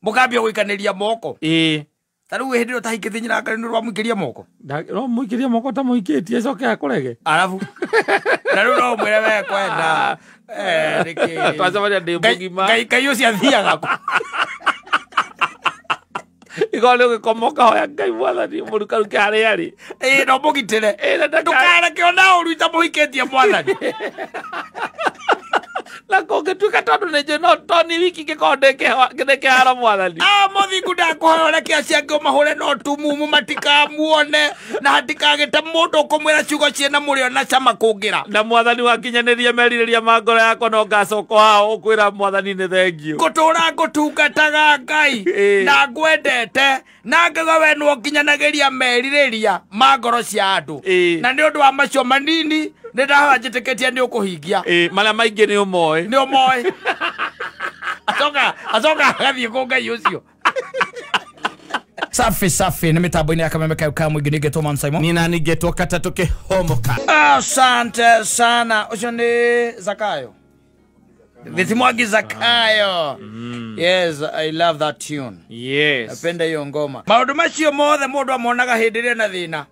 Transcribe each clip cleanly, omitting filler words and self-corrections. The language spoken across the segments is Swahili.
Mukambia guikaniria moko. Taru we hindiro tahikithinyira ngari no rwamuikiria moko. No muikiria moko ta muikitie coke akurege. Arabu. Taru no mwire we kwenda. Riki. Twacamaria ndi mugima. Ngai ucio athiaga ku. Igole gikomoka hoya Ngai mwathani murukaru kare ari. No mugitire. Ndukara kiona uruita muhikitie mwathani. La koge tuka tondu neje no toni wiki gikondeke githeke hara mwathani. Muthingu ndakuhoya kia ciango mahure no tumumu matika muone na hatikagite mundu kumwira ciugo ciena murio na cama kungira. Na mwathani wakinyaniria meririria mangoro yakwa no ngacoko hao ukwira mwathani ni thengio. Gutura ngutungataga Ngai na ngwendete na ngaga we no kinyanagiria meririria mangoro cia andu. Na ni undu wa macio manini ndaha njiteketia ni ukuhingia. Mala maingi ni umoe. Ni umoe. Azoka gathie ku Ngai ucio. Safi ni mitambo-ini ya Kameme ka mwingi ningetwo Man Simon. Nina ningetwo Katatu Kihomoka. Asante sana. Ucio ni Zakayo. Vitimwagi Zakayo. Yes, I love that tune. Yes. Napenda hiyo ngoma. Maundu macio mothe mundu amonaga hindiria na thina.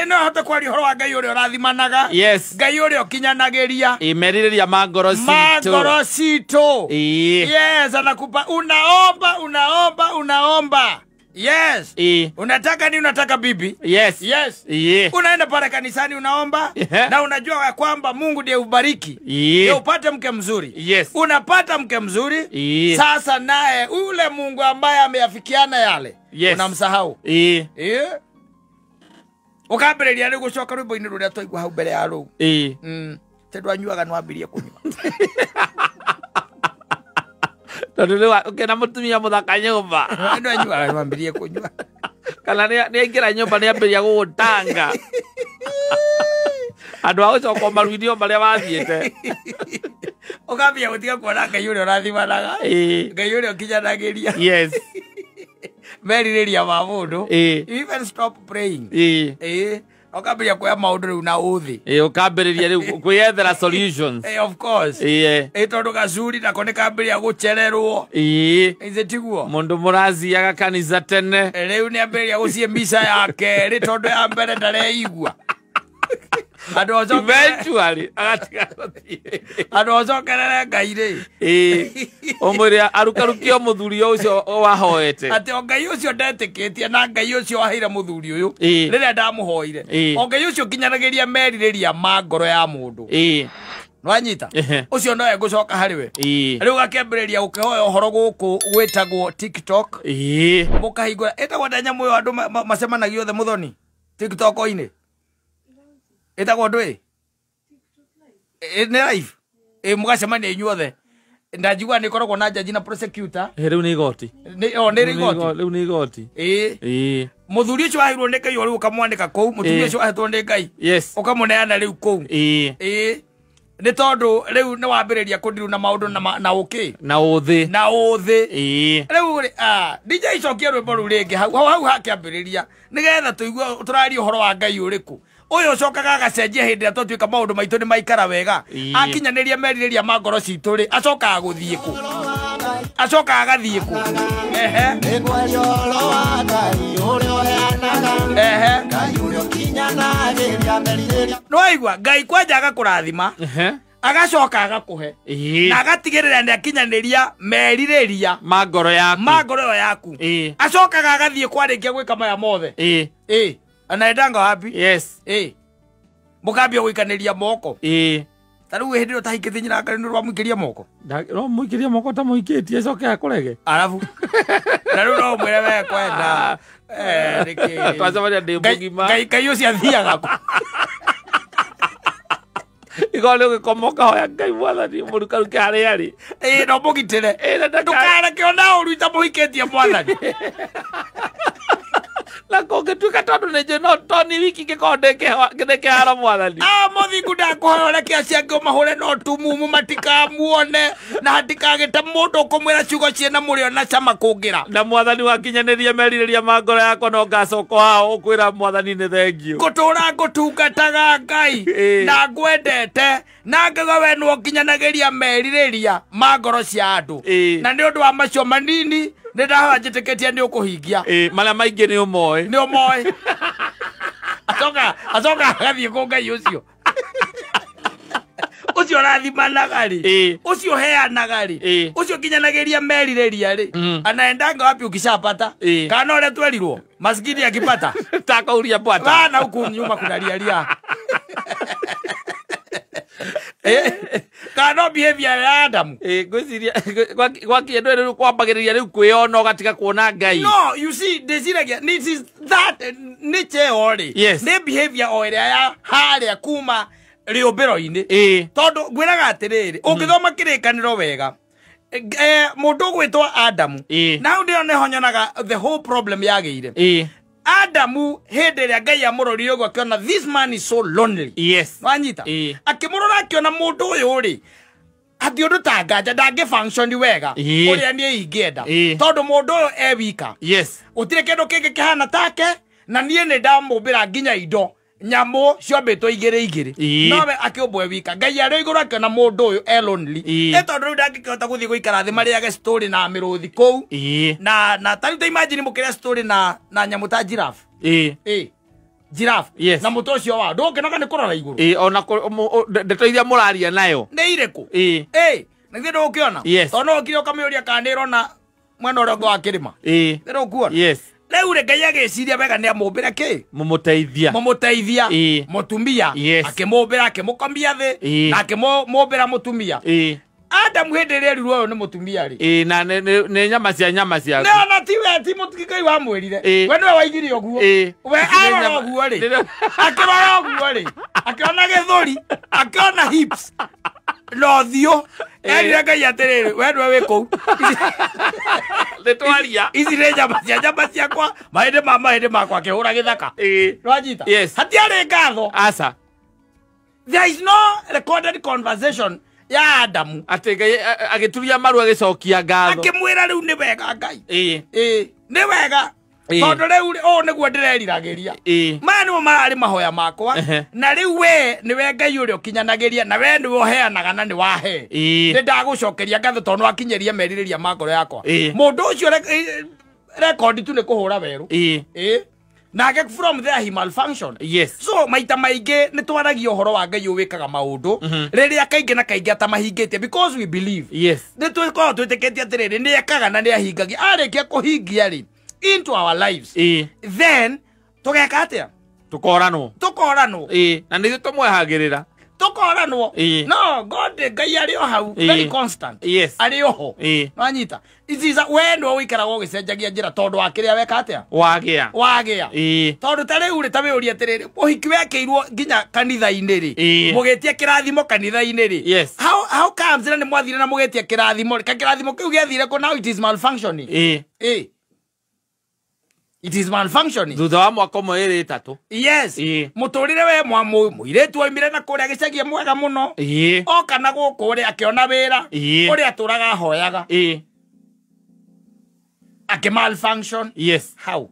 No hote kwari horo wa Ngai uria urathimanaga. Yes. Ngai uria ukinyanagiria. Meririria mangoro situ. Mangoro situ. Yes, anakupa unaomba. Yes. Unataka nini? Unataka bibi? Yes. Unaenda pale kanisani unaomba na unajua ya kwamba Mungu ndiye ubariki. Ndiye upate mke mzuri. Yes. Unapata mke mzuri. Sasa naye ule Mungu ambaye ameyafikiana yale. Yes. Unamsahau. Ukambiriria ni gucoka rwimbo-ini ruria twaigua hau mbere ya ru. Tendu anyuaga no ambirie kunyua. Tondu ukena mutumia muthaka nyumba. Ndo anyuaga no ambirie kunyua. Kana ni ingira nyumba ni ambiria gugutanga. Andu agucoka maruinio maria wathiete. Ukambia gutiga kuona Ngai uria urathimanaga. Ngai uria ukinyanagiria. Yes. Meririria ma mundu. Even stop praying. Ukambia kuya maundu riu na uthi. Ukambiriria riu kwiyethera solutions. Of course. Tondu gacuri nako ni kambiria gucererwo. Ize tiguo. Mundu muraziaga kanitha tene. Riu ni ambiria gucie misa yake ri tondu ya mbere ndareigua. Eventually ando ocokerere Ngai ri omwiria arukarukia muthuri ucio wahoete ati Ngai ucio ndetikitie na Ngai ucio waheire muthuri uyu riria ndamuhoire Ngai ucio kinyanagiria meririria mangoro ya mundu nwanyita ucio no egucoka hariwe riu gakembiriria gukihoya uhoro guku gwitagwo TikTok mukahingura etagwo ndanyamu uyu andu macemanagio othe muthoni TikTok-ini etagwo ndui ni live mugacemania inyuothe ndajigua ni koragwo na jaji na prosecutor riu ni igoti riu ni igoti muthuri ucio wahirwo ni Ngai riu ukamwandika kou mutumia ucio wahetwo ni Ngai ukamuneana riu kou ni tondu riu ni wambiriria kundiru na maundu na uki na uthi riu DJ icokia rwimbo ru ringi hau hakiambiriria nigetha tuigue turari uhoro wa Ngai uriku uyu cokaga agacenjia hindi ria twatuika maundu maitu ni maikara wega akinyaniria meririria mangoro citu ri acokaga guthie ku acokaga agathie ku no aigua Ngai kwanja agakurathima agacoka agakuhe na agatigirira ni akinyaniria meririria mangoro yaku acokaga agathie kwarikia gwika maya mothe anaendanga wapi? Yes. Mukambia guikaniria moko. Taru we hindiro tahikithinyira ngari no rwamuikiria moko. No muikiria moko ta muikitie coke akurege. Arabu. Taru no mwire we kwenda. Riki. Twacamaria ndi mugima. Ngai ucio athiaga ku. Igole gikomoka hoya Ngai mwathani murukaru kare ari. No mugitire. Ndukara kiona uruita muhikitie mwathani. La koge tuka tondu neje no toni wiki gikondeke githeke hara mwathani. Muthingu ndakuhoya kia ciango mahure no tumumu matika muone na hatikagite mundu kumwira ciugo ciena murio na cama kungira. Na mwathani wakinyaniria meririria mangoro yakwa no ngacoko hao ukwira mwathani ni thengio. Gutura ngutungataga Ngai na ngwendete na ngaga we no kinyanagiria meririria mangoro cia andu. Na ni undu wa macio manini Nenda njĩtĩkĩtie nĩ ũkũhingia. Marĩa maingĩ nĩ ũmoĩ. Nĩ ũmoĩ. Acoka agathiĩ kũ Ngai ũcio. Ucio rathimanaga ri. Ucio heanaga ri. Ucio kinyanagĩria merirĩria ri. Anaendanga wapi ukishapata? Kana ule twerirwo. Maskini akipata. Takauria bwata. Bana huku nyuma kuna ria. Kana behavior ya Adamu. Gwiciria kwa kiendo rĩu kwambagĩrĩria rĩu kwĩona ũgatiga kuona Ngai. No, you see, desiragia this is that nature ori. Yes. Ne behavior o ĩrĩa ya harĩa kuma rĩũmbĩro-inĩ. Tondũ ngwĩraga atĩrĩrĩ, ũngĩthoma kĩrĩkanĩro wega, mũndũ ũgwĩtwo Adamu. Now ndio neho nyonaga the whole problem yagĩire. Adamu hĩndĩ ĩrĩa Ngai amũrorire ũguo akĩona this man is so lonely. Yes. Wanyita. Akĩmũrora akĩona mũndũ ũyũ rĩ, atĩ ũndũ ta nganja ndangĩ-function wega ũrĩa niĩ ingĩenda. Tondũ mũndũ ũyũ e wika. Yes. Gũtirĩ kĩndũ kĩngĩ kĩhana take, na niĩ nĩ ndamũmbĩra nginya indo nyamũ ciombĩtwo igĩrĩ. Nowe akĩũmbwo e wika. Ngai arĩ igũrũ akĩona mũndũ ũyũ e lonely. Tondũ rĩu ndangĩkĩhota gũthiĩ gũikara thĩ marĩage story na mĩrũthi kũu. Na tarĩu ta imagine mũkĩrĩa story na nyamũ ta giraffe. Giraffe. Yes. Na mũtũ ũcio wao ndũngĩnoga nĩ kũrora igũrũ. Ona ndeto iria mũraria nayo nĩ irĩkũ? Na githĩ ndũgũkĩona? Tondũ no ũkire ũkamĩũria kana nĩĩrona mwena ũrĩa ũngĩ wa kĩrĩma. Nĩ ndũkuona? Yes. Rĩu rĩ Ngai agĩciria wega nĩ amũmbĩra kĩ? Mũmũteithia. Mũtumia. Akĩmũmbĩra akĩmũkomia thĩ na akĩmũmbĩra mũtumia. Adamu hĩndĩ ĩrĩa erirwo ũyũ nĩ mũtumia rĩ. Na nĩ nyama ciaku. No, na ti Ngai wamwĩrire. We nĩwe waigire ũguo. We arora ũguo rĩ. Akĩrora ũguo rĩ. Akĩona gĩthũri. Akĩona hips. No thiũ. Erire Ngai atĩrĩrĩ, we nĩwe wĩ kũu. Nĩtwaria. Ici nĩ nyama ciakwa. Mahĩndĩ makwa akĩhũra gĩthaka. Nĩwanyita? Hatiarĩ ngatho. Aca. There is no recorded conversation ya Adamu. Atĩ Ngai agĩturia maru agĩcokia ngatho. Akĩmwĩra rĩu nĩ wega Ngai. Nĩ wega. Tondũ rĩu ũũ nĩguo ndĩreriragĩria. Maya nĩmo mararĩ mahoya makwa. Na rĩu we nĩwe Ngai ũrĩa ũkinyanagĩria, na we nĩwe ũheanaga na nĩ wahe. Nĩ ndagũcokeria ngatho tondũ wakinyĩria merirĩria ma ngoro yakwa. Mũndũ ũcio rekondi tu nĩ kũhũra werũ. Nake from there he malfunction. Yes. So maita maingĩ nĩ twaragia ũhoro wa Ngai ũwĩkaga maũndũ rĩrĩa kaingĩ na kaingĩ atamahingĩtie because we believe. Yes. Nĩ twĩkoragwo twĩtĩkĩtie atĩrĩrĩ nĩ ekaga na nĩ ahingagia. Arĩkia kũhingia rĩ into our lives. Then tũgeka atĩa? Tũkoranwo. Na nĩ tũmwehagĩrĩra. Tũkoranwo. No, God Ngai arĩ o hau very constant. Yes. Arĩ oho. Wanyita. Iziza we nĩwe ũikaraga ũgĩcenjagia njĩra tondũ wa kĩrĩa weka atĩa? Wagĩa. Tondũ ta rĩu rĩ ta wĩũria atĩrĩrĩ, ũhiki wekĩirwo nginya kanitha-inĩ rĩ. Mũgĩtia kĩrathimo kanitha-inĩ rĩ. Yes. How comes na nĩ mwathire na mũgĩtia kĩrathimo? Kĩrathimo kĩu gĩathire kũ? Now it is malfunctioning. It is malfunctioning. Thutha wa mwaka ũmwe ĩrĩ ĩtatũ. Yes. Mũtũrĩre we mũirĩtu oimire na kũrĩa gĩcagia mwega mũno. Oka na gũkũ ũrĩa akĩona wĩra. Ũrĩa atũraga ahoyaga. Ake malfunction. Yes. How?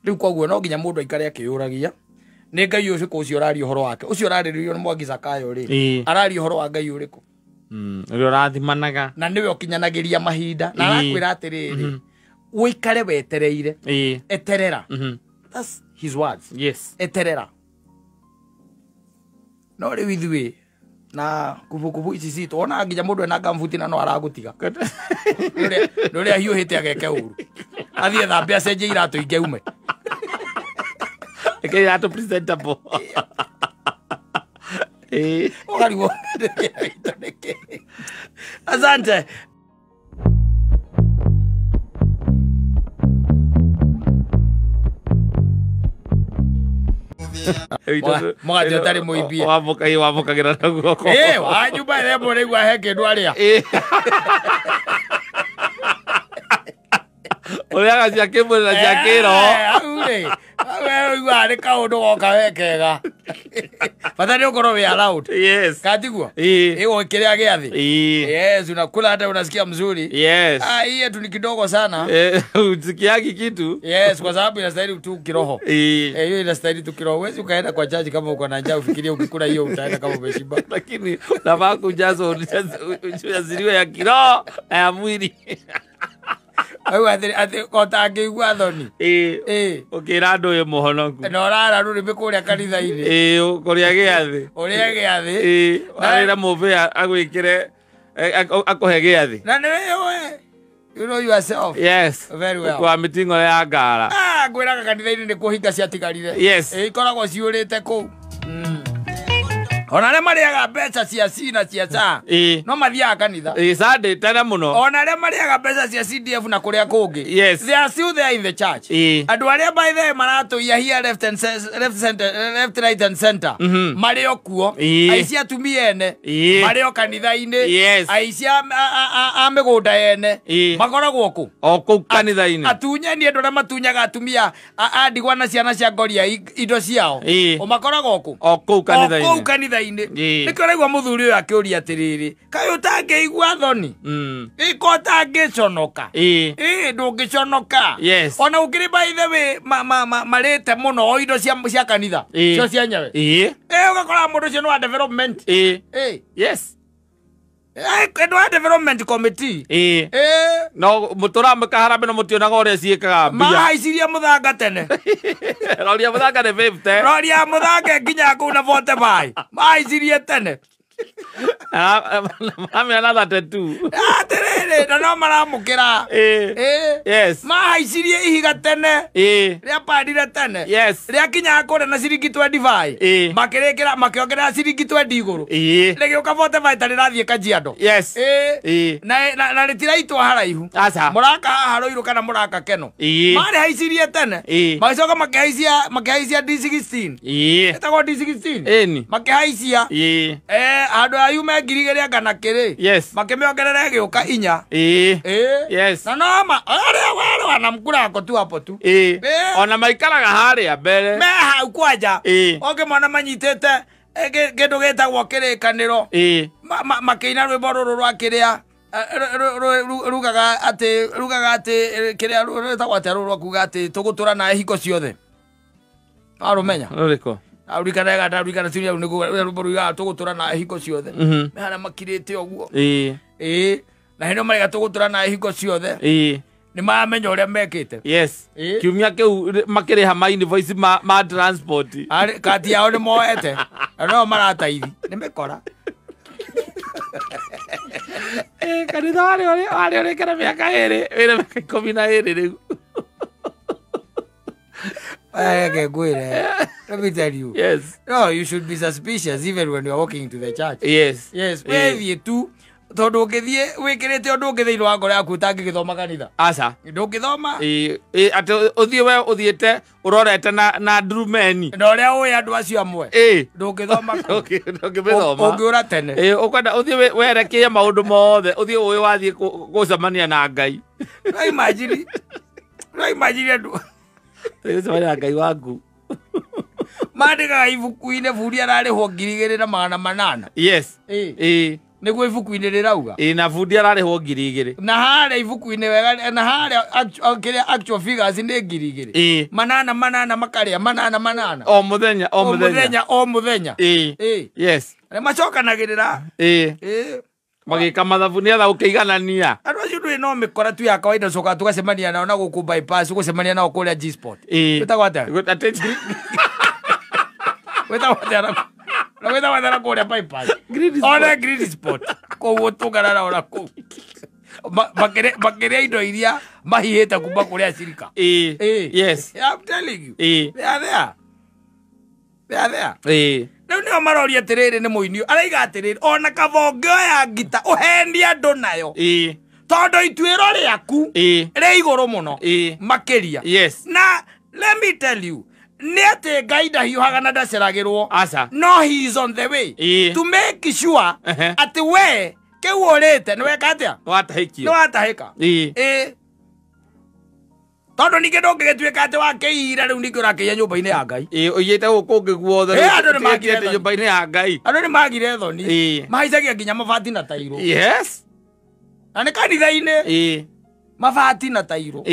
Rĩu koguo no nginya mũndũ aikare akĩyũragia. Nĩ Ngai ũcio ũcio ũraria ũhoro wake. Ũcio ũrarĩrĩrio nĩ Mwangi Zakayo rĩ. Araria ũhoro wa Ngai ũrĩkũ? Ũrĩa ũrathimanaga. Na nĩwe ũkinyanagĩria mahinda. Na arakwĩra atĩrĩrĩ, ũikare wetereire. Eterera. That's his words. Yes. Eterera. No rĩu ithuĩ na kubu ici citũ ona nginya mũndũ ena gambuti na no aragũtiga. Rũrĩa hiũhĩte ageke ũru. Athiĩ thambe acenjie iratũ ingĩ ume. Eke iratũ presentable. Ogariguo. Asante. Mwati ũtarĩ mũimbie. Wamũkagĩra na guoko. Wa nyumba ĩrĩa mũrĩgua he kĩndũ arĩa. Ũrĩaga cia kĩmwĩrĩ na cia kĩroho. We ũiguaga nĩ kaũndũ goka wekega. Fadhali ukoro we allowed. Yes. Katiguo. Ego kile giathi. Yes, unakula hata unasikia mzuri. Yes. Hii yetu ni kidogo sana. Usikiagi kitu. Yes, kwa sababu inastahili tu kiroho. Hiyo inastahili tu kiroho. Huwezi ukaenda kwa jaji kama uko na njaa ufikirie ukikula hiyo utaenda kama umeshiba. Lakini unafaa kujaza ujaziliwe ya kiroho na ya mwili. Ayo ate kotangeigua thoni. Ukira andu uyu muhonoku. No rara ruri bikuria kanitha-ini. Ukuria giathi. Uria giathi. Arira mubia agwikire akuhe giathi. Na ni wewe. You know yourself. Yes. Very well. Kwa mitingo ya ngara. Gwiraga kanitha-ini ni kuhinga ciatigarire. Yes. Ikoragwo ciurite ku. Ona le mariaga mbeca cia cina cia cha. No mathiaga kanitha. Sunday tena muno. Ona le mariaga mbeca cia CDF na kuria kungi. Yes. They are still there in the church. Andu aria by the marato ya here left right and center. Mario kuo. Aici atumia ene. Mario kanitha-ini. Yes. Aici a migunda ene. Makoragwo ku. Oku kanitha-ini. Atunyani andu aria matunyaga atumia a ndigwa na ciana cia ngoria indo ciao. O makoragwo ku. Oku kanitha-ini. Oku kanitha-ini. Nikoregwa muthuri uyu akiuria atiriri. Kai utangeigua thoni. Iko tangiconoka. Ndungiconoka. Yes. Ona ukiri by the way marete muno o indo cia kanitha. Cio cia nyawe. Ugakora mundu cio no development. Yes. Endo development committee. No mutura makaharambe no mutionaga uria ciikaga mbia. Mahaiciria muthanga tene. Roria muthanga ne 50. Roria muthanga nginya ku na 45. Mahaicirie tene. Mami another 32. Atiriri na no maramukira. Yes. Mahaicirie ihiga tene. Ria pandire tene. Yes. Ria kinya kore na ciringi 25. Makirikira makiongerera ciringi 20 iguru. Rege uka 45 tari rathie Kajiado. Yes. Na ritiraitwa haraihu. Asa. Muraka haroiru kana muraka keno. Mari haicirie tene. Magicoka makihaisia D16. Etagwo D16. Eni. Makihaisia. Andu ayume ngirigere ngana kiri. Yes. Makimiongerera giuka inya. Yes. Na noma wale wanamkura tu hapo tu. Ona maikaraga haria mbere. Me hau kwanja. Oke mwana manyitete kindu gitagwo kirikaniro. Makiina rwimbo ruru rwa kiria rugaga ati kiria rwitagwo ati ruru kuga ati tugutura na hiko ciothe. Arumenya. Ruriko. Aurikana turia ruboruga tugutura na hiko ciothe. Mehana makirite oguo. Na hino mari gatugutura na hiko ciothe. Ni mamenya uria mekite. Yes. Kiumia kiu makiriha ma invoice ma transport. Kati yao ni moete. No marataithi. Ni mekora. Kanitha wale kana miaka ere. Wira miaka 12 riu. Let me tell you. Yes. No, you should be suspicious even when you are walking into the church. Yes. Yes. Wewe tu tondu ukithie wikirite undu ungithi ino ngoro yaku utangigithoma kanitha. Asa. Ndungithoma. Ati uthie we uthiete urorete na drumeni. Na uria uya andu acio amwe. Ndungithoma. Ndungithoma. Ungiura tene. Ukwenda uthie werekie maundu mothe. Uthie uyu wathie gucemania na Ngai. No imagine andu. Gucemania na Ngai waku. Mandikaga ibuku-ini buri ararihwo 2,800. Yes. Niguo ibuku-ini rirauga. Na bundi ararihwo 2,000. Na haria ibuku-ini wega na haria actual figures ni 2,000. Manana makaria manana. O muthenya. Yes. Macokanagirira. Magika mathabu ni atha ukiiganania. Andu acio ndui no mikora tu ya kawaida coka tugacemania nao na guku bypass gucemania nao kuria G-Sport. Wetagwo atia? Wetagwo atia kuria bypass. Ona Green Sport. Koguo tugarara ora kuu. Bakeria indo iria mahihite kuma kuria Cirika. Yes. I'm telling you. They are there. Riu nio maroria atiriri ni muinio araiga atiriri ona kabonge ya ngita uhendi andu nayo tondu ituiro riaku ri iguru muno makiria. Yes. Na let me tell you ni ati Ngai ndahiuhaga na ndaceragirwo. Asa. No he is on the way to make sure ati we kiu urite ni weka atia watahikio ni watahika. Tondu ninge ndungigituika ati wakiira riu ninge urakinya nyumba-ini ya Ngai. Uyite gukungi guothe. Andu ni magire nyumba-ini ya Ngai. Andu ni magire thoni. Mahaicagia nginya mabati na tairo. Yes. Na ni kanitha-ini. Mabati na tairo.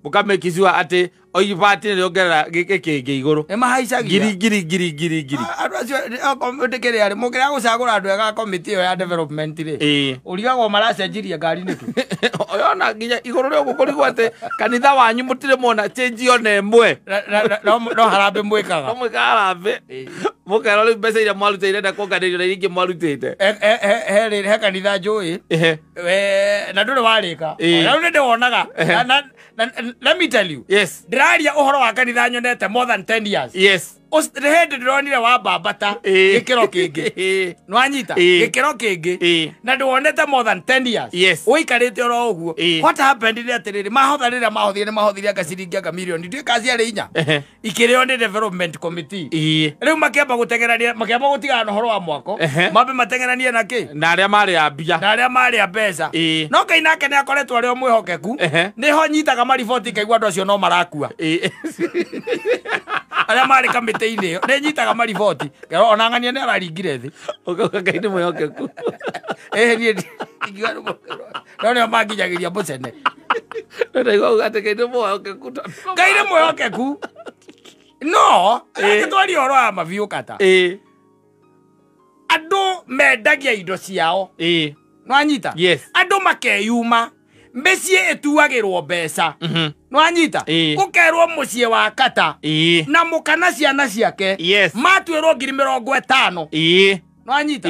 Mukamekizwa ati oyibati ni ongerera gike kingi iguru. Mahaicagia. Giri. Andu acio ndikiri ari mugira gucagura andu ega committee ya development ri. Urigagwo maracenjiria ngari niki. Oyona nginya iguru rio gukurigwo ati kanitha wanyu mutire mona change ona emwe. No harambe mwikaga. No mwikaga harambe. Mukero ri mbeca iria mwarutire na kuonganirio na iringi mwarutite. He kanitha njui. Na nduri warika. Na ru ndi wonaga. Let me tell you. Yes. Ndiraria uhoro wa kanitha nyonete more than 10 years. Yes. Hindi ndironire wa mbambata gikiro kingi. Nwanyita gikiro kingi. Na ndiwonete more than 10 years. Yes. Uikarite oro uguo. What happened ni atiriri mahotharira mahothire akaciringi aka milioni ndui kazi ari inya. Ikirio ni development committee. Riu makiamba gutengerania makiamba gutigana uhoro wa mwako. Mabe matengerania na ki? Na aria mari a mbia. Na aria mari a mbeca. No Ngai nake ni akoretwo ari omwihokeku. Niho nyitaga mariboti kaigua andu acio no marakua. Aria mari kamite-ini iyo ni nyitaga mariboti ngero ona ng'ania ni araringire thi Ngai ni mwihokeku ni ingiuga no ni manginyagiria mucene ndaigua ati Ngai ni mwihokeku Ngai ni mwihokeku no agitwari oro ya mabiu kata andu mendagia indo ciao nwanyita andu makeyuma mbecie etuagirwo mbeca nwanyita ukerwo mucie wa kata na mukana ciana ciake matwirwo 50,000 nwanyita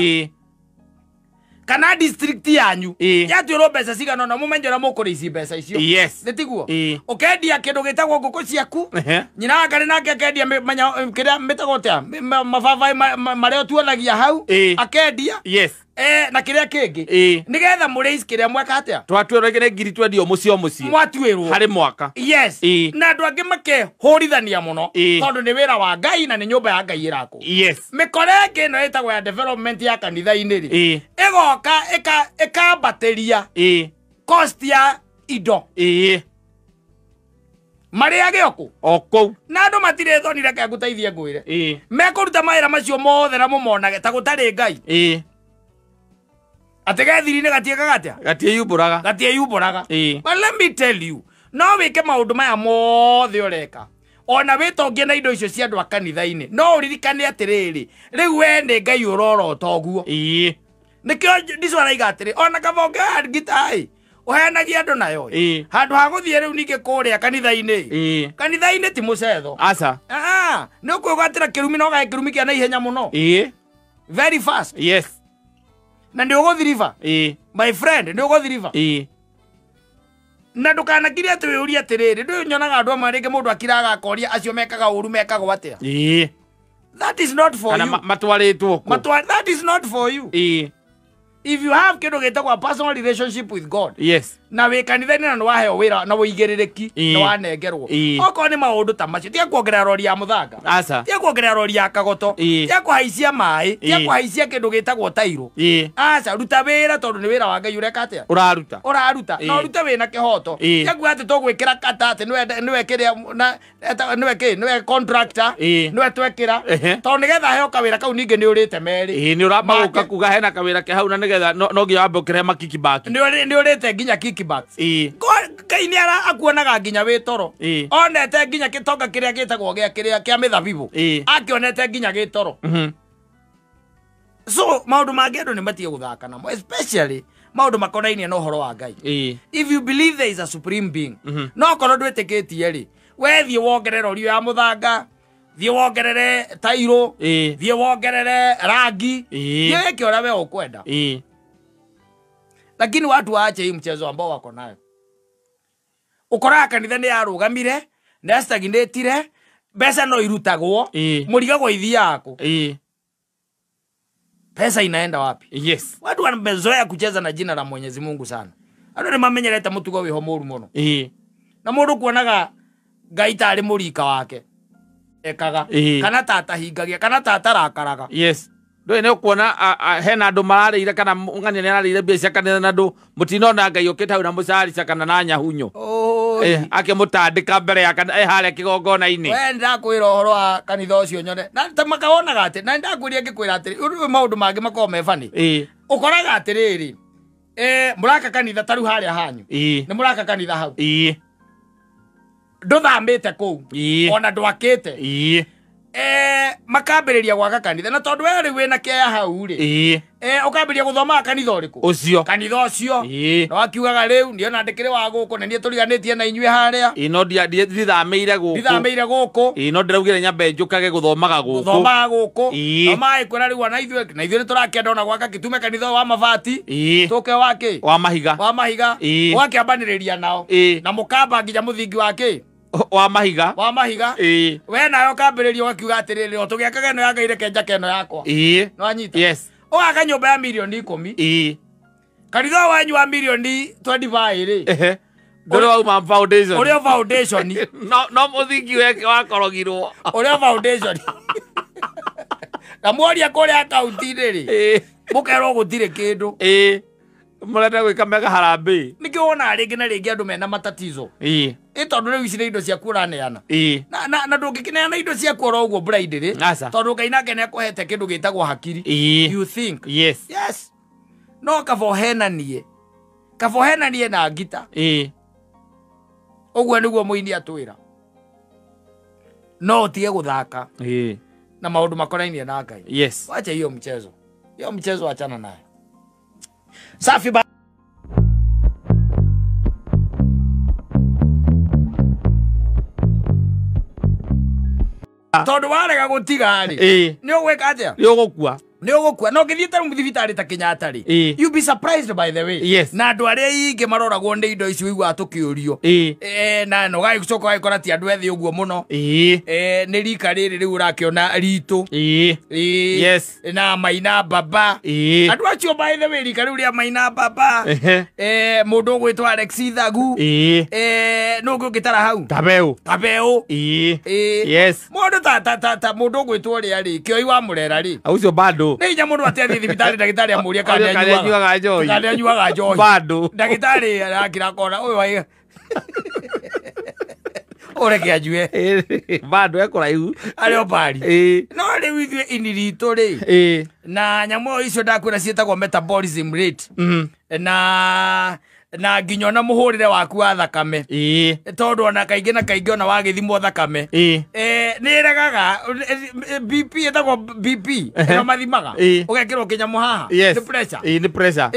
kana district yanyu yatwirwo mbeca cigana na mumenyera mukurici mbeca icio nitiguo ukendia kindu gitagwo nguku ciaku nyina ngari nake akendia kiria mitagotea mabavai maria tuonagia hau akendia na kiria kingi nigetha murace kiria mwaka atia twatwirwo ngiri 20 mucie mwatwirwo hari mwaka na andu angi makehurithania muno tondu ni wira wa Ngai na ni nyumba ya Ngai irako mikore ngi no itagwo ya development ya kanitha-ini ri igoka ikambatiria cost ya indo maria gioku okou na andu matire thonire ke guteithie ngwire mekuruta mawira macio mothe na mumonage ta gutari Ngai ategethiri-ini gatiekaga atia gatieyumburaga but let me tell you no wike maundu maya mothe ureka ona witongie na indo icio cia andu a kanitha-ini no uririkane atiriri riu we ni Ngai urorota uguo nikio ndicwaraiga atiri ona kabonge gitai uheanagia andu nayo handu ha guthie riu ninge kuria kanitha-ini ti mucetho aca ni ukwigwatira kirumi no gae kirumi kia na ihenya muno very fast na ndi uguthiriva my friend ndi uguthiriva na ndukanakiria ati wiuria atiriri ndu nyonaga andu amwe ringi mundu akiraga akoria acio mekaga uru mekagwo atia that is not for you matwaritwo that is not for you if you have kindu gitagwa personal relationship with God na wi kanitha-ini na waheo wira na wigiririki na wanengerwo oko ni maundu ta macio tia kuongerera rori ya muthanga tia kuongerera rori ya kagoto tia kuhaisia mai tia kuhaisia kindu gitagwo tairo ruta wira tondu ni wira wa Ngai ureka atia uraruta no ruta wina kihoto tia kuga ati tugwikira kata ati niwe kiria niwe contractor niwe twekira tondu nigetha heo kawira kau ninge ni urite meri ni uramba guka kuga hena kawira ke hau na nigetha no ngi wambe ukire makiki baki ni urite nginya kickbacks Ngai ni akuonaga nginya wi toro onete nginya gitonga kiria gitagwo gia kiria kia mithabibu akionete nginya gitoro so maundu mangi andu ni matie guthaka namo especially maundu makonainie na uhoro wa Ngai if you believe there is a supreme being no korwo ndwitikitie ri we thie wongerera urio ya muthanga thie wongerere tairo thie wongerere rangi thie ke ora we ukwenda lakini watu waache hii mchezo ambao wako nayo ukora kanitha ni yarugamire na stagnatire pesa no irutagwo murigagwo ithi yako pesa inaenda wapi watu wamezoea kucheza na jina la Mwenyezi Mungu sana andu ni mamenyerete mutugo wiho muru muno na mundu kuonaga Ngai tari murika wake ekaga kana tata hingagia kana tata rakaraga ndwe ne kuona hena andu mararire kana ng'ania ni ararire mbia cia kanitha na andu mutinona Ngai ukite hau na mucari kana na nyahunyo akimutandika mbere ya kana hale kigongona-ini we ndakwira horo wa kanitha ucio nyone na tamakawonaga ati na ndakwiria ngikwira ati maundu mangi makoo mebani ukoraga atiriri muraka kanitha taru haria hanyu ni muraka kanitha hau nduthambite kuu ona ndwakite makambiriria gwaka kanitha na tondu we wina kea hau ri ukambiriria guthoma kanitha uriku ucio kanitha ucio no akiugaga riu ndio nandikire wa guku na nie turiganitie na inyue haria no ndithameire guku no ndiraugire nyambe njukage guthomaga guku no mai kwira riu na ithuĩ nĩ tũrakĩenda ona gwaka gĩtume kanitha wa mabati tũke wake wa mahiga ũgakĩambanĩrĩria nao na mũkamba nginya mũthingi wake wa mahiga we nayo kambĩrĩria ũgakiuga atĩrĩrĩ o tũgĩakaga ĩno ya Ngai reke njake ĩno yakwa no anyita ũgaka nyũmba ya mirioni 10 kanitha wanyu wa mirioni 25 ndore wauma foundation ũrĩa foundation no mũthingi weke wakorogirwo ũrĩa foundation na mworia kũrĩa akaunti-inĩ rĩ mũkerwo gũtirĩ kĩndũ murenda gwika mega harambĩ nĩkĩo wona rĩngĩ na rĩngĩ andũ mena matatizo tondũ rĩu ici nĩ indo cia kũraneana na ndũngĩkĩneana indo cia kuora ũguo blind rĩ tondũ Ngai nake nĩ akũhete kĩndũ gĩtagwo hakiri you think yes no kabohenanie na ngita ũguo nĩguo mũini atwĩra no ũtige gũthaka na maũndũ makonainie na Ngai wacha hiyo mchezo achana nayo safi ba tondu warega gutiga ri ni ugwika atia ni ugukua no ngithiite thibitarĩ ta Kenyatta ri you be surprised by the way na andu aria ingi maroragwo ni indo icio igwa tukĩũrio na no gagĩcoka gagĩkora ti andu ethi ũguo mũno ni rika rĩrĩ rĩu ũrakĩona ritũ na Maina Baba andu acio by the way rika rĩu rĩa Maina Baba mũndũ ũgwĩtwo Alex Thagu no ngĩtara hau Kabeu mũndũ ta mũndũ ũgwĩtwo rĩa rĩ kĩoi wa mũrera rĩ ucio bado nĩ inya mũndũ atĩ thibitarĩ ndagĩtarĩ amũria kana anyuaga njohi bado ndagĩtarĩ arakira kona ũyũ wa ureke ajue bado ekoraihu arĩ opari no rĩu ithuĩ ini ritũ rĩ na nyamũ icio ndakwĩra ciĩtagwo metabolism rate na nginya ona mũhũrĩre waku wa thakame tondũ ona kaingĩ na kaingĩ ona wagĩthimwo thakame nĩ regaga BP ĩtagwo BP ĩno mathimaga ũgekĩrwo kĩnyamũ haha nĩ pressure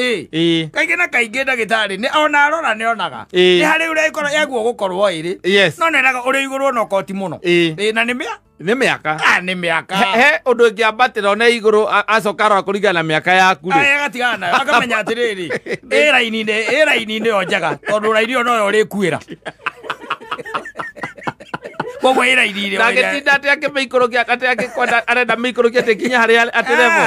kaingĩ na kaingĩ ndagĩtarĩ ona arora nĩ onaga nĩ harĩ ũrĩa yaguo gũkorwo ĩrĩ no neraga ũrĩ igũrũ ona ũkoti mũno na nĩ mĩaka nĩ mĩaka he ũndũ ũngĩambatĩra one igũrũ acoka arora kũringana na mĩaka yaku rĩ agatigana nayo akamenya atĩrĩrĩ ĩraini-inĩ yo njega tondũ raini ĩyo noyo ũrĩkuĩra koguo ĩraini-inĩ na agĩtinda atĩ akĩmĩikũrũkia atĩ akĩkwenda arenda mĩikũrũkia atĩ kinya harĩa atĩ level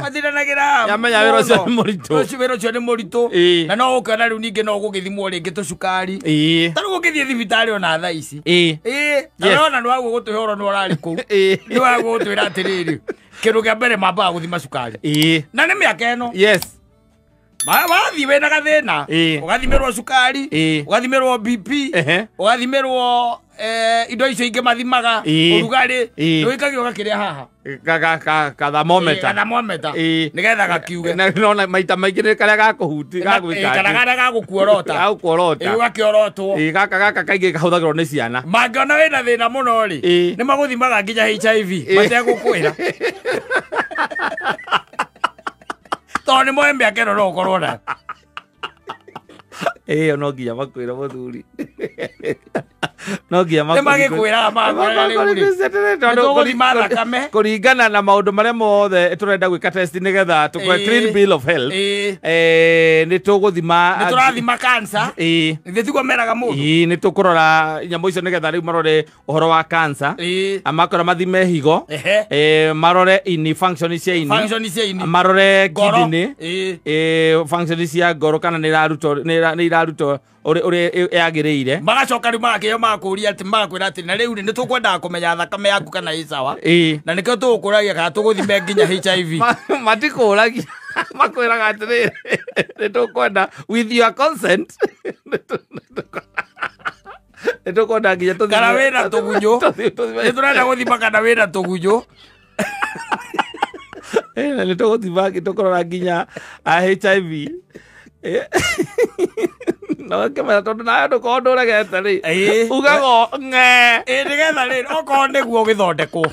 mathiranagĩra yamenya wĩra ũcio nĩ mũritũ wĩra ũcio nĩ mũritũ na no ũkĩona rĩu ningĩ no ũgũgĩthimwo rĩngĩ tũcukari tarĩ gũgĩthiĩ thibitarĩ ona thaa ici na ona nĩ waguo gũtwĩra ũhoro nĩ ũrarĩ kũu nĩ waguo gũtwĩra atĩrĩrĩ kĩndũ kĩa mbere mambaga gũthima cukari na nĩ mĩaka ĩno wathiĩ wĩna gathĩna ũgathimirwo cukari ũgathimirwo BP ũgathimirwo indo icio ingĩ mathimaga ũrugarĩ nĩwĩkagio gakĩrĩa haha kathamometa nĩgetha gakiuge nona maita maingĩ nĩ karĩa kana karĩa gagũkuorota ũgakĩorotwo gaka kaingĩ kahũthagĩrwo nĩ ciana mangĩona wĩna thĩna mũno rĩ nĩ magũthimaga nginya HIV mategũkwĩra tondũ nĩ moe mĩaka ĩno no ũkorwo nayo ĩyo no nginya makwĩra mũthuri no nginya magĩkwĩraga tũgũthima thakame kũringana na maũndũ marĩa mothe tũrenda gwĩka test nĩgetha tũkore clean bill of health nĩ tũrathima cancer ithuĩ tiguo meraga mũndũ nĩ tũkũrora nyamũ icio nĩgetha rĩu marore ũhoro wa cancer amakora mathime higo marore ini function cia ini marore kidney function cia ngoro kana nĩ irarutwo ũrĩa yagĩrĩire magacoka rĩu magakĩo magakũria atĩ magakwĩra atĩ na rĩu nĩ tũkwendaga kũmenya thakame yaku kana ĩ sawa na nĩkĩo tũgũkũragia kana tũgũthime nginya HIV matikũragia makwĩraga atĩrĩrĩ nĩ tũkwenda with your consent nitukwenda nginya tuthime kana wina tugunyo niturenda guthima kana wina tugunyo nituguthima tukurora nginya HIV no kemera tondu nayo ndukorwo nduregete ri ugago nigetha ri okorwo niguo githondekwo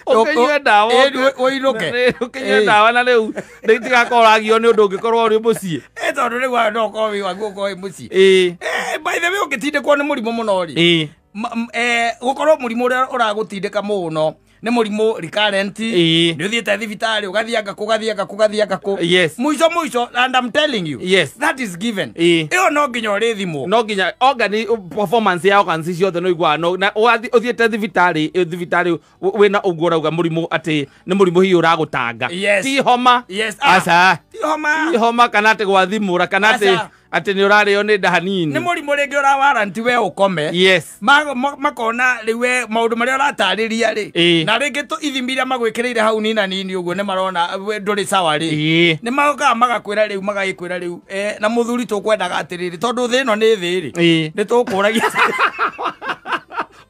ukinyue ndawa uiruke ukinyue ndawa na riu ritigakoragio ni undu ungikorwo uri mucii tondu riu ndokorwo wi waguo ukorwo wi mucii by the way ungitindikwo ni murimu muno ri gukorwo murimu uria uragutindika muno ni murimu recurrent ni uthiete thibitari ugathianga kugathianga muico and I'm telling you that is given iyo no nginya uri thimo no nginya organi performance ya organs ciothe no igwa no na uthiete thibitari wina uguo urauga murimu ati ni murimu hiyo uragutanga ti homa aca ti homa kana ati gwathimura kana ati ni urario ni nda hanini ni murimu ringi ura warrant we ukome makona riwe maundu maria uratariria ri na ringi tu ithimiria magwikireire hau nina nini uguo ni marona nduri sawa ri ni magoka magakwira riu magagikwira riu na muthuri tukwendaga atiriri tondu thi no ni thi ri ni tukuragia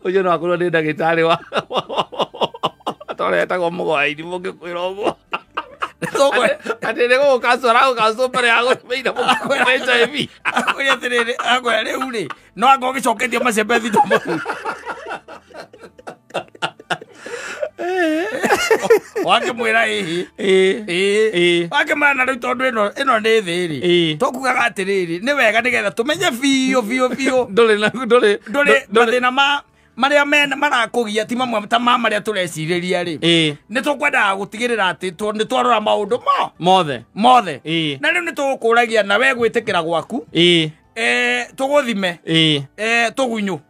uyo no akorwo ni ndagitari wa toretagwo mugwaini mungikwira uguo ati nego ukaso pare ago meida mo HIV akoya tirere akoya riu ri no ago gicoketie macembe thito mo wake mwira wake mana riu tondu ino ni thi ri tukugaga atiriri ni wega nigetha tumenye biu nduri mathina maria marakugia ti mamwe ta maria tureciriria ri ni tukwenda gutigirira ati ni twarora maundu mothe na riu ni tugukuragia na we gwitikira gwaku tuguthime tugunyu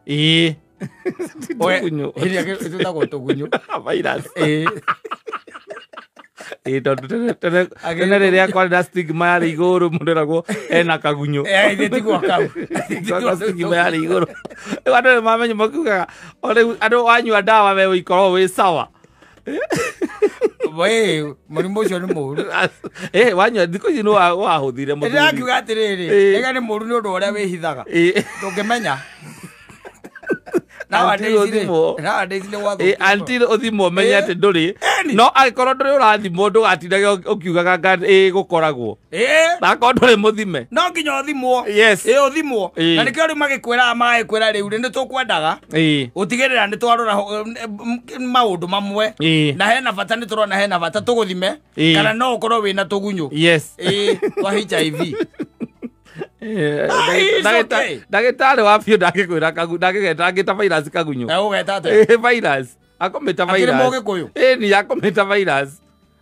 tugunyu tutagwo tugunyu virus tene riria kwari na stigma yari iguru mundu eragwo ena kagunyo tigwa kau stigma yari iguru andu ni mamenye makiugaga andu wanyua ndawa we ikorwo wi sawa we murimu ucio ni muru wanyua thiku ici ni wahuthire muthuri akiuga atiriri ega ni muru ni undu uria wihithaga ndungimenya until uthimo menye ati nduri no agikorwo nduri urathimo ndugatindage ukiugaga gukoragwo na korwo nduri muthime no nginya uthimwo uthimwo na nikio riu magikwira riu ni tukwendaga utigirira ni twarora maundu mamwe na hena bata ni turona hena bata tuguthime kana no ukorwo wina tugunyu wa HIV ndagitari wa biu ndagikwira ndagigeta virus kagunyu virus akometa virus ni akometa virus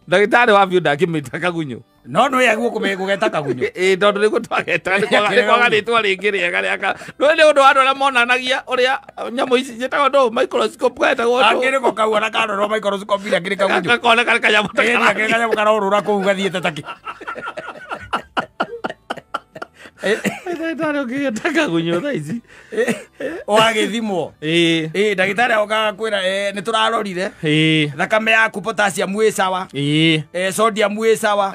ndagitari wa biu ndakimeta kagunyu no no yaguo kugeta kagunyu tondu nigu twageta ni kwaga ritwa ringi riega riaka no ni undu andu aria monanagia uria nyamu ici njitagwo ndo microscope getagwo ndo angiri ko kau ara karorwo microscope ira ngiri kagunyu kakona kanyamu karorura kuu gathiete taki ndagitari ukigeta kagunyu thaa ici wagithimwo ndagitari okaga kwira ni turarorire thakame yaku potassium wi sawa sodium wi sawa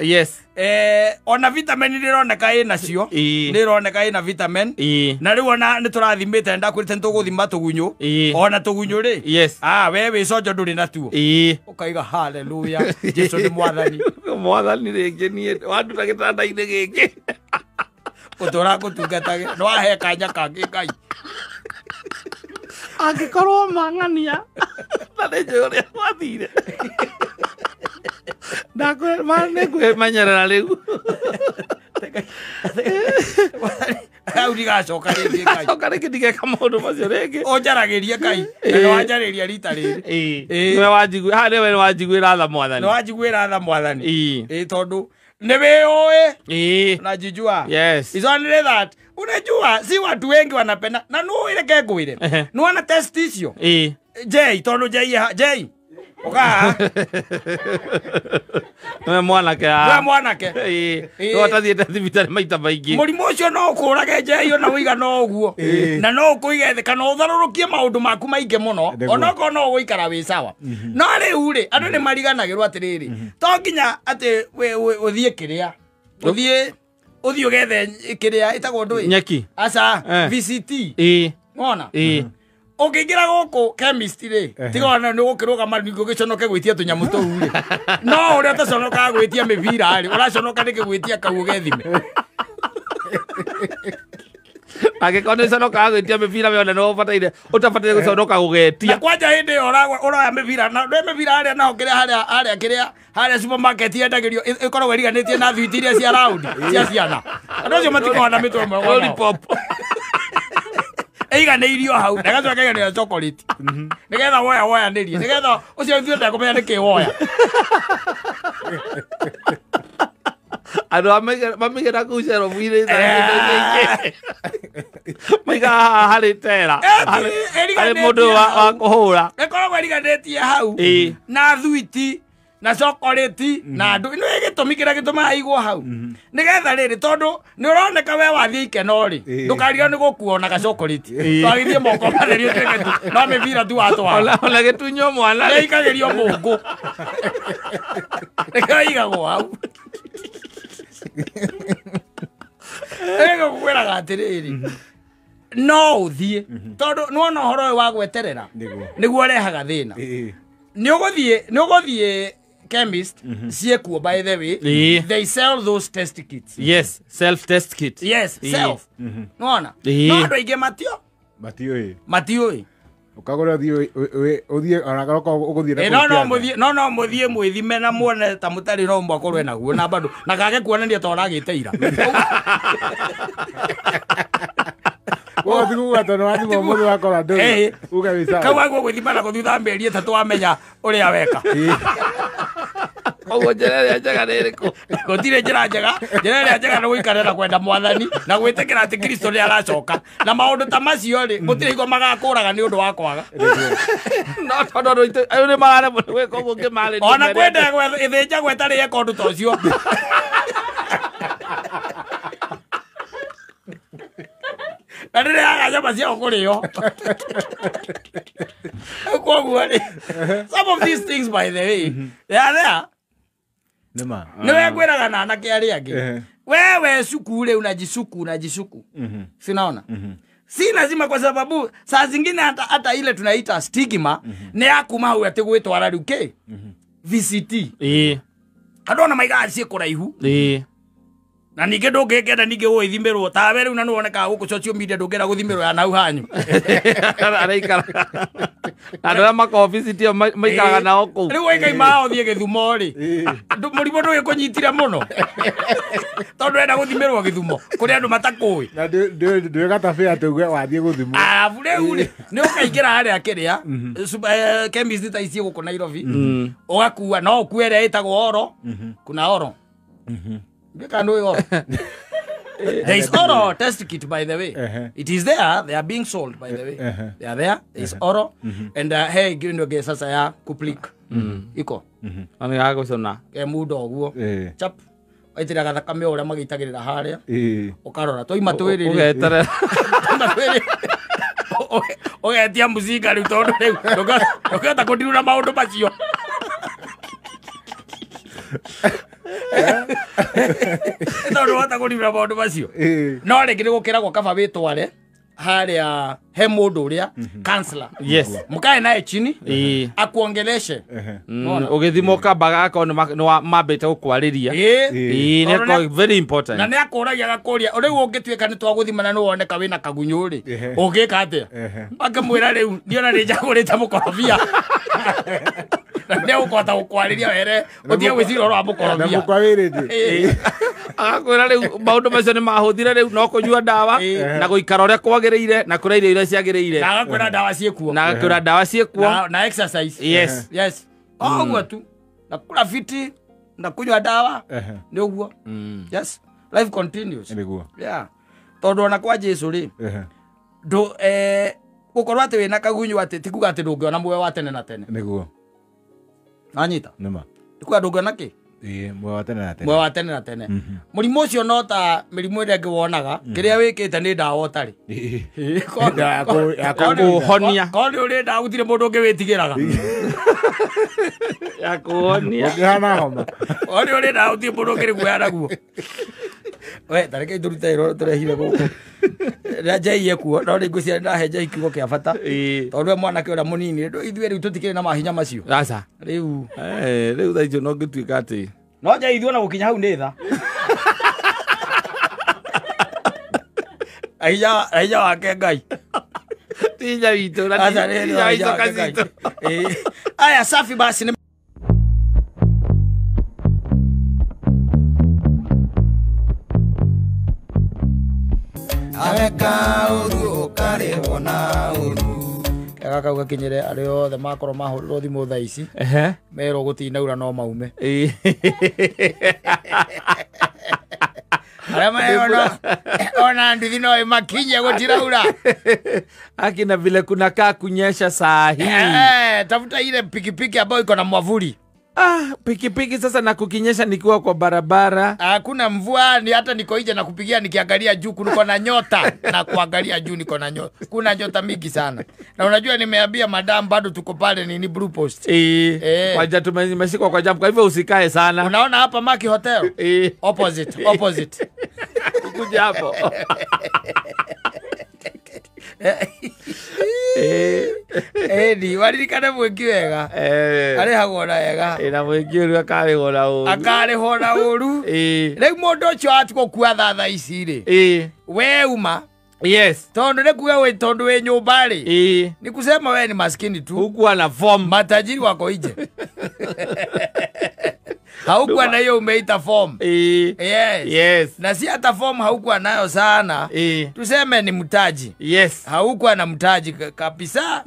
ona vitamin nironeka inacio nironeka ina vitamin na riu ona ni turathimite ndakwirite nituguthima tugunyu ona tugunyu ri we wi cojo nduri natuo ukaiga haleluya Jesu ni mwathani ringi nie wanduta gitanda-ini giki utura gutungatage no ahe kanya kangi Ngai angikorwo mang'ania na nĩ ũrĩa wathire nĩngwĩmenyerera rĩu au ndigacoka rĩngĩ Ngai coka rĩngĩ ndigeka maũndũ macio rĩngĩ ũnjaragĩrie Ngai na wanjarĩria rita rĩrĩ haha nĩwe nĩwanjiguĩra tha mwathani tondũ niwe unajijua is only that unajua si watu wengi wanapenda na no ile kegwire no wana test hiyo Jay tolo Jay oka mwanake no tathiete thibitari maita maingĩ mũrimũ ũcio no ũkũrage Jay na ũiga no ũguo na no ũkũige kana ũtharũrũkie maũndũ maku maingĩ mũno onokorwo no ũgũikara wĩ sawa no rĩu rĩ andũ nĩ mariganagĩrwo atĩrĩrĩ to nginya atĩ ũthiĩ kĩrĩa ũthiĩ ũgethe kĩrĩa ĩtagwo ndũĩ nyeki aca VCT ngona ukiingira guku chemist ri tigona ni gukiruga maringo giconoke gwitia tunyamu tou ri no uria taconoka gwitia mibira ri uraconoka ni gwitia kau gethime agikone conoka gwitia mibira wona no bataire utabatire guconoka gugetia kwanja hindi oroya mibira na mibira aria naho kiria supermarket yendagirio ikoragwo iriganitie na thwiti iria cia round cia ciana andu acio matikohana mitwe mwe lollipop eiganeirio hau ndagacoka kaiganira chocolate nigetha woya nirie nigetha ucio thio ndakumenya niki woya andu mamigera kucero mwire maiga hari tera hari mundu wa kuhura ikoragwo iriganitie hau na thwiti na chocolate na andu ino igitumi kiria gitumaga igwo hau nigetha riri tondu ni uroneka we wathie ikeno ri ndukariga ni gukuona ga chocolate twagithie moko matherio tweketu no mivira tu atwa ona gitunyo mwana ni ikagerio mungu ikaigago hau ego kukwiraga atiriri no uthie tondu nuona horo uyu wa gweterera niguo rehaga thina ni uguthie chemist ciekuo by the way they sell those test kits self test kit self nuona no andu aingi matioi ukagora uthie anagaroko uguthie no muthie mwithime na muone ta mutari no mwakorwe naguo na bado na kage kuonania ta uragite ira wo thigu watono wathi mo muthi wakora ndo uga wisa kawa gwo gwithima na kuthutha mberi etatu wamenya uria weka ogo njera njega niriko gutire njira njega no guikarira kwenda mwathani na gwitikira ati Kristo ni aracoka na maundu ta macio ri gutire igo magakuraga ni undu wa kwaga no tondu ayo ni marare gweka uguo ngimari ona kwenda ithinja gwetari eka undu ta ucio Adere aga macia okurio. Some of these things, by the way, they are there. Nema. Niwe kwiraga na anake ari agi. Wewe sukule unajisuku. Sinaona? Si lazima kwa sababu saa zingine hata ile tunaita stigma ni akuma hu ati gwitwara ruke. VCT. Adona maiga acie kuraihu. Na nige ndungikenda nige gwithimirwo tawe riu na nuoneka guku social media ndungera guthimirwo ya nau hanyu araikara andora makofici tio maikaraga nao kuu riu waikai mao thie Githumo ri murimo ndu gikunyitire muno tondu enda guthimirwo Githumo kuri andu matakui na ndu gatabe ati uge wathie Githumo riu ni ukaingira haria kiria chemist ta ici guku Nairobi ugakuwa no ukue ria itagwo oro kuna oro there is oral test kit, by the way. It is there. They are being sold, by the way. They are there. It's oral. And hey, gindo ge sasa ya kuplik. Iko. Ani yago sona. Ke mudo guo. Chap. Aitira ga thakame ora magitagirira haria. Ukarora toima twiri. Ugetara. Ogetia muzika riu tondu riu. Ndogata kudirura maundu macio. Tondu wata kurira maundu macio no ringi ni gukiragwo kaba witware haria he mundu uria counselor mukae naye chini akuongeleshe ugithimo kabaga ko ni mambite gukwariria ni very important na ni akuragia gakuria riu ungituika ni twaguthimana no woneka wina kagunyu ri ungika atia akamwira riu ndiona ni njagurite mukorobia Ndio ukwata ukwariria were uthie gwicira ro amukorobia na mukwawirite akwira riu maundu macio ni mahuthire riu no kunyua ndawa na guikara uria kwagiriire na kuria irio iria ciagiriire na akwira ndawa ciekuo na exercise yes oguo tu na kula fiti na kunyua ndawa ni uguo yes life continues niguo tondu ona kwa Jesu ri ndo gukorwa ati wina kagunyu ati tikuga ati ndungiona muoyo wa tene na tene niguo anyita nema tikuga ndungiona ki muoyo wa tene na tene murimu ucio no ta mirimu ire ngiwonaga kiria wikite ni ndawa utari kuhonia kondi uri ndawa gutire mundu ungi witigiraga ya kuhonia ngihana homa kondi uri ndawa gutire mundu ungi riguya naguo we tareke ndurute iro turehire guku Rajai yekuo no ri ngucia na heja ikigo kia bata tondu mwana ke ora munini ndo ithuĩ rĩu tũtikĩrĩ na mahinya macio aca rĩu tha icio no ngĩtuĩka atĩ no nja ithuĩ ona gũkinya hau nĩ tha ahinya wake Ngai tinya witũ na tinya witũ kacitũ aya safi basi Areka uru kare wona uru Kaka ugakinyire ari othe makoro mahuriro thimu tha ici mero gutinaura no maume ona ndithi no makinya gutiraura akina vile kunakaa kunyesha saa hii tafuta ile pikipiki ambayo iko na mwavuli pikipiki sasa na kukinyesha nikiwa kwa barabara. Hakuna mvua ni hata niko nje na kupigia nikiangalia juu niko na nyota na kuangalia juu niko na nyota. Kuna nyota mingi sana. Na unajua nimeambia madam bado tuko pale ni Blue Post. Waja tumeshikwa kwa jump kwa hivyo usikae sana. Unaona hapa Maki Hotel? Opposite. Kuja hapo. Ni waririkana mweki wega ari hagora wega na mweki uru akari hora uru rĩu mũndũ ũcio atuko kuwa tha ici rĩ we uma yes tondu nikuga we tondu we nyumba ri ni kusema we ni maskini tu hukuwa na form matajiri wako nje haukuwa na hiyo umeita form yes na si hata form haukuwa nayo sana tuseme ni mtaji yes haukuwa na mtaji kabisa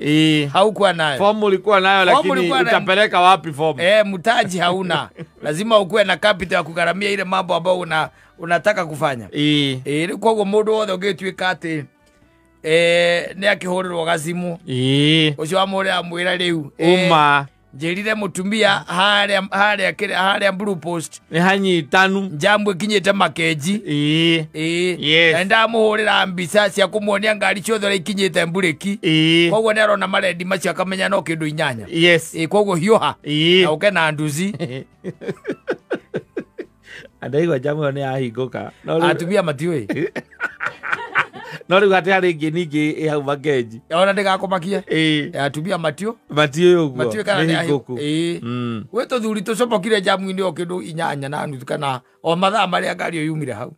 haukuwa nayo form ulikuwa nayo lakini utapeleka wapi form mtaji hauna lazima ukuwe na capital ya kugaramia ile mambo ambayo unataka kufanya kwa hiyo mundu wothe ungituika ati ni akihurirwo gacimu ucio amure amwira riu uma njirire mutumia haria Blue Post ni hanyitanu njamwe kinyite makenji yes ndamuhurira mbica cia kumuonia ngari ciothe ikinyite mbureki koguo ni arona marendi macio akamenya no kindu inyanya yes koguo hiuha na uke na nduzi Andaiwa jamwe ni ahinguka atumia matiwe no riu ati ari ngi ningi hau makenji ona ndigakumakie atumia matio uguo kana ni ahinguku we to thuri to copokire jamu-ini o kindu inyanya na nuthu kana o mathaa maria ngari yumire hau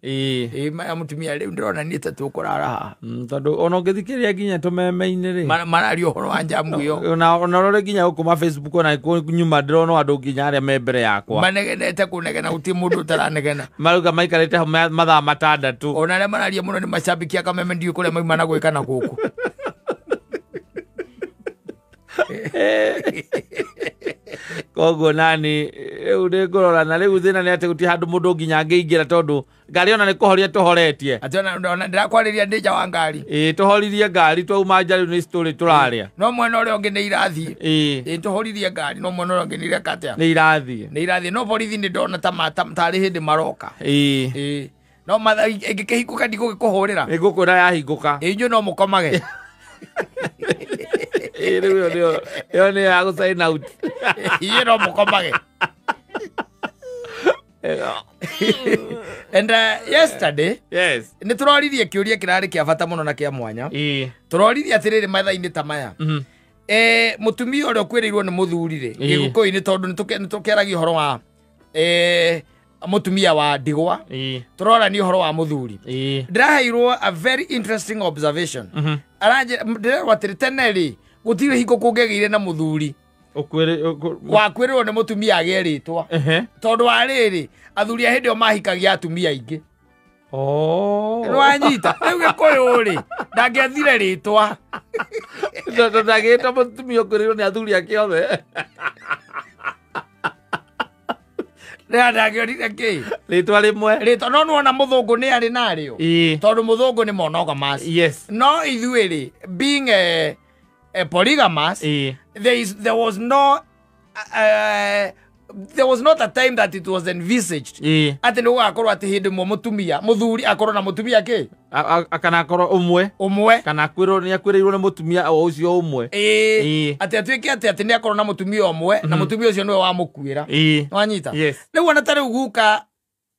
maya mutumia riu ndirona ni ta tukurara haha tondu ona ngithikiria nginya tumeme-ini ri marari uhoro wa jamu iyo ona rore nginya kuma Facebook ona nyuma ndirona andu nginya aria me mbere yakwa manegenete kunegena uti mundu taranegena maruga maikarite mathaa matandatu ona aria mararia muno ni macambiki akameme ndio kuria maima na gwikana guku koguo nani riu ndi ngurora na riu thina ni ati guti handu mundu nginya ngiingira tondu ngari ona ni kuhoria tuhoretie ati ona ndirakwariria ndi nja wa ngari tuhoririe ngari twauma nja riu ni story turaria no mwena uria ungi ni irathie tuhoririe ngari no mwena uria ungi ni irakatia ni irathie no borithi ni ndona tari hindi maroka no matha ingikihikuka ndigugikuhurira nigukwira yahinguka inyu no mukomage yo ni ya sign out no mukomage and yesterday yes ni turoririe kiuria kirari kia bata muno na kia mwanya turoririe atiriri matha-ini ta maya mutumia uria ukwirirwo ni muthuri ri giguku-ini tondu nitukiaragia uhoro wa mutumia wa ndigwa turora ni uhoro wa muthuri ndiraheirwo a very interesting observation aranje ndirerwo atiri tene ri gutire hingo kungegeire na muthuri wakwirirwo ni mutumia ageritwa tondu wa riri athuri a hindi o mahikagia atumia ingi nwanyita riu gikuyu ri ndangiathire ritwa ndagita mutumia ukwirirwo ni athuri ake othe ndagionire ki ritwa rimwe no nuona muthungu ni ari nario tondu muthungu ni monogamous no ithuiri being a polygamous there was not a time that it was envisaged ati ni gugakorwo ati hindi mo mutumia muthuri akorwo na mutumia ki akana akorwo umwe kana akwirwo ni akwiriirwo ni mutumia o ucio umwe ati atuike ati ni akorwo na mutumia umwe na mutumia ucio niwe wamukuira nwanyita riu ona tari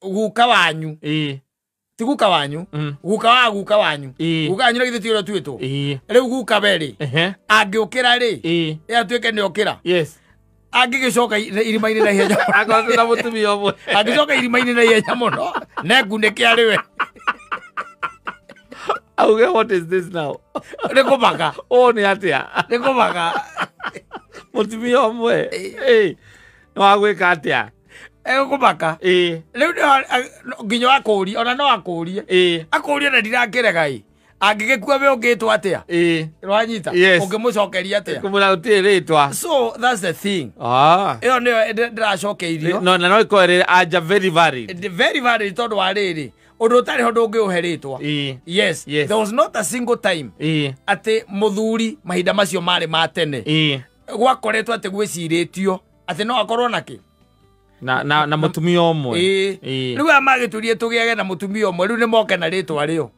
guka wanyu ti guka wanyu guka wanyu guka wanyu githe tiro twito riu guka beri angiukira ri atuike ni okira yes angigicoka irima-ini na ihenya akorwo na mutumia omwe angicoka irima-ini na ihenya muno nekunike ariwe auge what is this now nikubaka ni atia nikubaka mutumia omwe no agwika atia kubaka riu nginya akuri ona no akurie akurie na ndirakiregai angigikua we ungitwa atia rwanyita ungimucokeria atia kumura utiritwa so that's the thing iyo niyo ndiracokeirio no ikorere anja very valid tondu wa riri undu utari ho ndungiuheritwa yes there was not a single time ati muthuri mahinda macio mari ma tene gwakoretwo ati gwiciritio ati no akorwo naki na mutumia omwe riu amagiturie tugiage na mutumia omwe riu ni moke na ritwa rio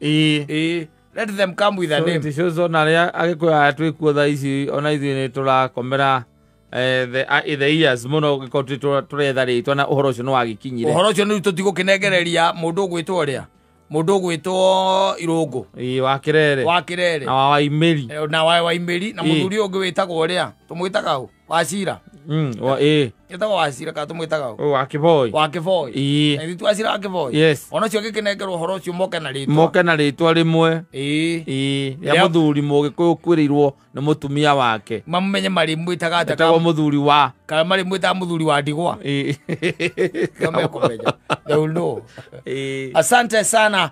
let them come with a name tishozo na ria agikuya atwikuo tha ici ona ithui ni turakomera the years muno gikoti turetha ritwa na uhoro ucio no wagikinyire uhoro ucio ni tutigukinegereria mundu gwitwo ria mundu gwitwo Irungu wa Kirere na wa Waimeri na muthuri ungi witagwo ria tumwitaga u Wacira yetagwo Wacira ka tumwitaga u wa Kivoi na ithu Wacira wa Kivoi ona cio gikinegerwo uhoro ucio moke na ritwa rimwe ya muthuri mugikuyu kwirirwo na mutumia wake mamumenye mari mwitaga ata ka muthuri wa kana mari mwita muthuri wa ndigwa kama kumenya they will know asante sana.